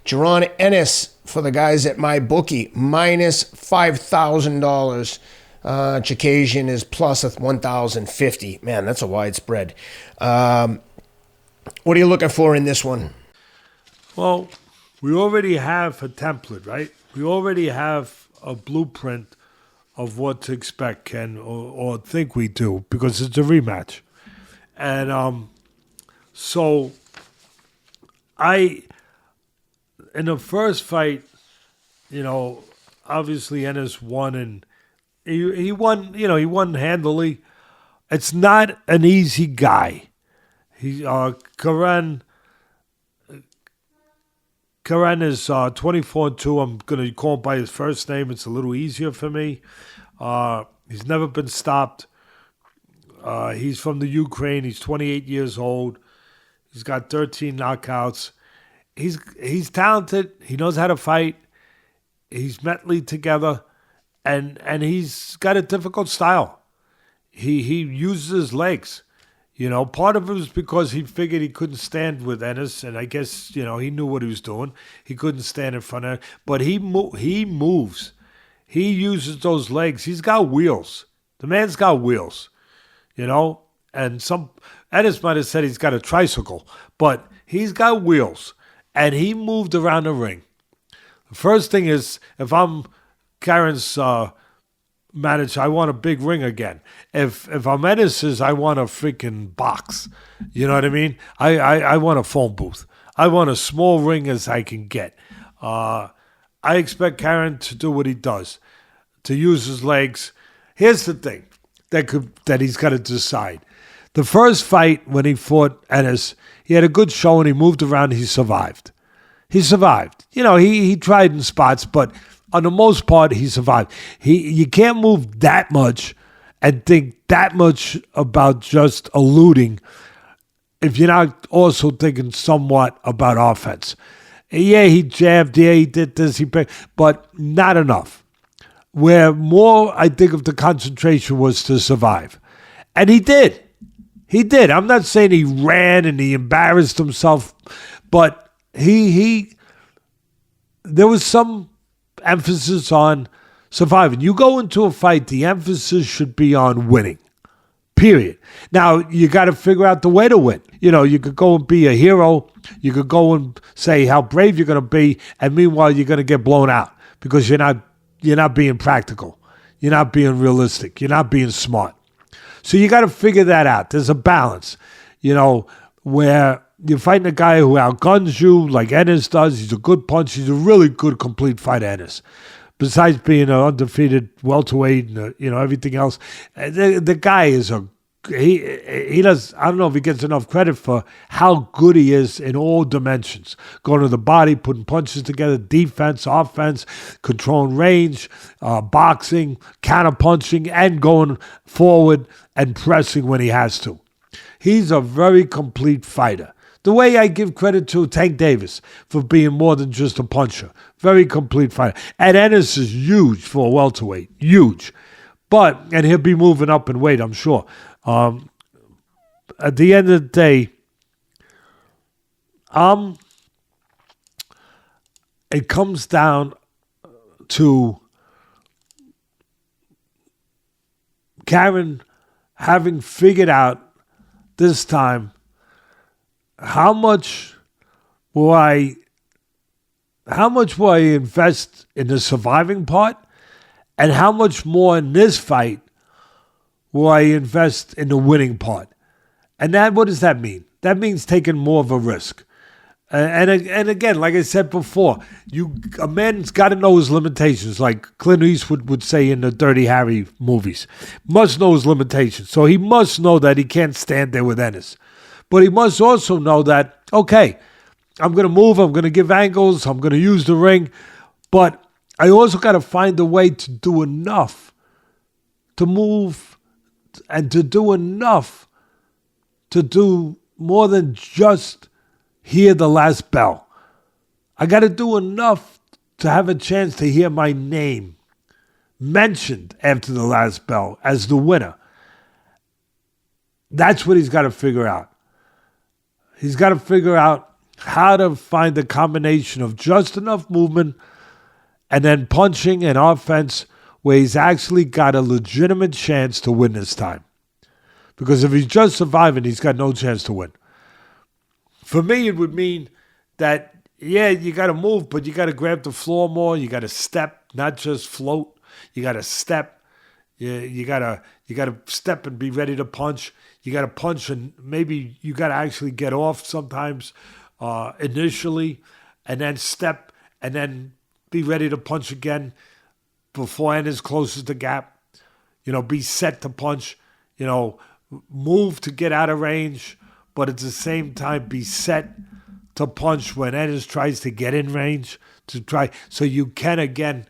Jaron Ennis for the guys at my bookie, minus $5,000. Chukhadzhian is plus 1,050. Man, that's a wide spread. What are you looking for in this one? Well, we already have a template, right? We already have a blueprint of what to expect, Ken, or think we do, because it's a rematch. And so in the first fight, obviously Ennis won, and he won, he won handily. It's not an easy guy. Karen is 24-2. I'm going to call him by his first name. It's a little easier for me. He's never been stopped. He's from the Ukraine. He's 28 years old. He's got 13 knockouts. He's talented. He knows how to fight. He's mentally together, and he's got a difficult style. He uses his legs. Part of it was because he figured he couldn't stand with Ennis, and I guess, he knew what he was doing. He couldn't stand in front of him, but he moves. He uses those legs. He's got wheels. The man's got wheels, and Ennis might have said he's got a tricycle, but he's got wheels, and he moved around the ring. The first thing is, if I'm Karen's manager, I want a big ring again. If I'm Ennis's, I want a freaking box. You know what I mean? I want a phone booth. I want a small ring as I can get. I expect Karen to do what he does, to use his legs. Here's the thing that he's got to decide. The first fight when he fought Ennis, he had a good show and he moved around. He survived. He tried in spots, but on the most part, he survived. You can't move that much and think that much about just eluding if you're not also thinking somewhat about offense. Yeah, he jabbed. Yeah, he did this. But not enough. Where more, I think, of the concentration was to survive. And he did. He did. I'm not saying he ran and he embarrassed himself, but there was some emphasis on surviving. You go into a fight, the emphasis should be on winning, period. Now, you got to figure out the way to win. You could go and be a hero. You could go and say how brave you're going to be, and meanwhile, you're going to get blown out because you're not being practical. You're not being realistic. You're not being smart. So you got to figure that out. There's a balance, where you're fighting a guy who outguns you like Ennis does. He's a good puncher. He's a really good complete fighter, Ennis. Besides being an undefeated welterweight and everything else, the guy is he does. I don't know if he gets enough credit for how good he is in all dimensions. Going to the body, putting punches together, defense, offense, controlling range, boxing, counter punching, and going forward and pressing when he has to. He's a very complete fighter. The way I give credit to Tank Davis for being more than just a puncher. Very complete fighter. And Ennis is huge for a welterweight. Huge. And he'll be moving up in weight, I'm sure. At the end of the day, it comes down to Karen having figured out this time how much will I invest in the surviving part, and how much more in this fight will I invest in the winning part? And what does that mean? That means taking more of a risk. And again, like I said before, a man's got to know his limitations, like Clint Eastwood would say in the Dirty Harry movies. Must know his limitations. So he must know that he can't stand there with Ennis. But he must also know that, okay, I'm going to move, I'm going to give angles, I'm going to use the ring, but I also got to find a way to do enough to move and to do enough to do more than just hear the last bell. I got to do enough to have a chance to hear my name mentioned after the last bell as the winner. That's what he's got to figure out. He's got to figure out how to find the combination of just enough movement and then punching and offense where he's actually got a legitimate chance to win this time. Because if he's just surviving, he's got no chance to win. For me, it would mean that, yeah, you got to move, but you got to grab the floor more. You got to step, not just float. You got to step. You got to step and be ready to punch. You got to punch, and maybe you got to actually get off sometimes initially, and then step, and then be ready to punch again before Ennis closes the gap. Be set to punch. Move to get out of range, but at the same time be set to punch when Ennis tries to get in range so you can again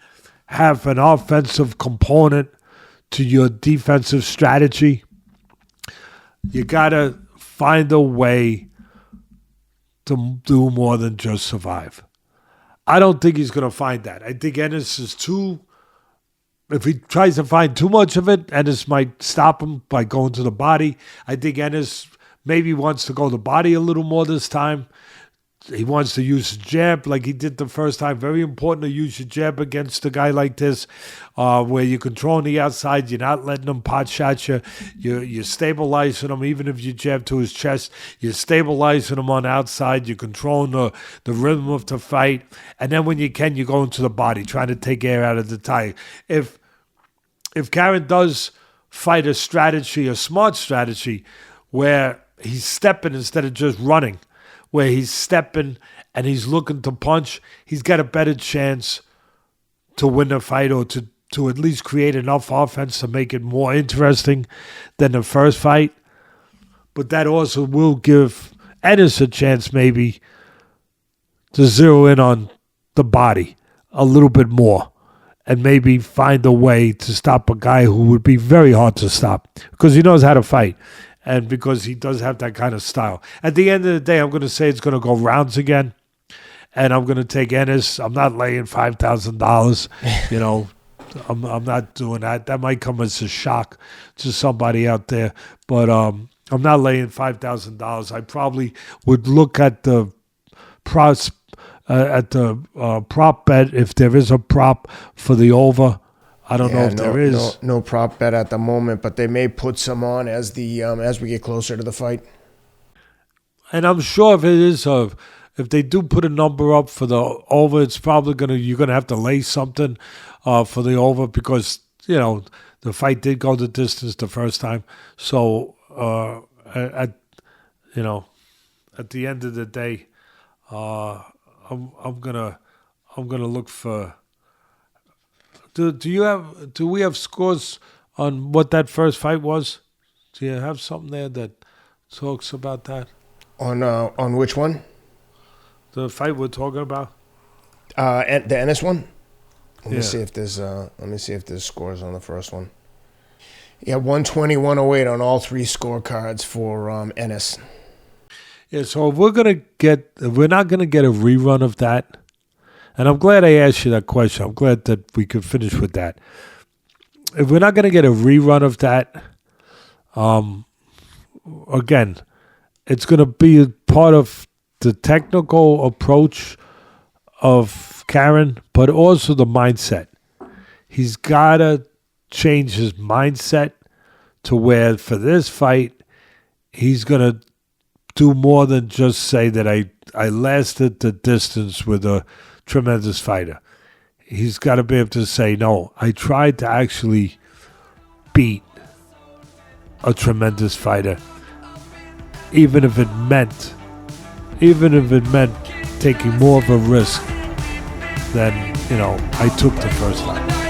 have an offensive component to your defensive strategy. You gotta find a way to do more than just survive. I don't think he's gonna find that. I think Ennis is if he tries to find too much of it, Ennis might stop him by going to the body. I think Ennis maybe wants to go to the body a little more this time. He wants to use his jab like he did the first time. Very important to use your jab against a guy like this, where you're controlling the outside. You're not letting him pot shot you. You're stabilizing him, even if you jab to his chest. You're stabilizing him on the outside. You're controlling the rhythm of the fight. And then when you can, you go into the body, trying to take air out of the tie. If Karen does fight a smart strategy, where he's stepping instead of just running, where he's stepping and he's looking to punch, he's got a better chance to win the fight, or to at least create enough offense to make it more interesting than the first fight. But that also will give Ennis a chance maybe to zero in on the body a little bit more and maybe find a way to stop a guy who would be very hard to stop because he knows how to fight. And because he does have that kind of style. At the end of the day, I'm going to say it's going to go rounds again. And I'm going to take Ennis. I'm not laying $5,000. I'm not doing that. That might come as a shock to somebody out there. But I'm not laying $5,000. I probably would look at the prop bet if there is a prop for the over. I don't know if there is. No prop bet at the moment, but they may put some on as we get closer to the fight. And I'm sure if they do put a number up for the over, it's probably you're gonna have to lay something for the over because the fight did go the distance the first time. So at the end of the day, I'm gonna look for. Do we have scores on what that first fight was? Do you have something there that talks about that? On which one? The fight we're talking about? The Ennis one? Let me Yeah. see if there's scores on the first one. Yeah, 120, 108 on all three scorecards for Ennis. Yeah, so if we're not gonna get a rerun of that. And I'm glad I asked you that question. I'm glad that we could finish with that. If we're not going to get a rerun of that, again, it's going to be part of the technical approach of Karen, but also the mindset. He's got to change his mindset to where for this fight, he's going to do more than just say that I lasted the distance with a tremendous fighter. He's got to be able to say, no, I tried to actually beat a tremendous fighter, even if it meant taking more of a risk than I took the first time.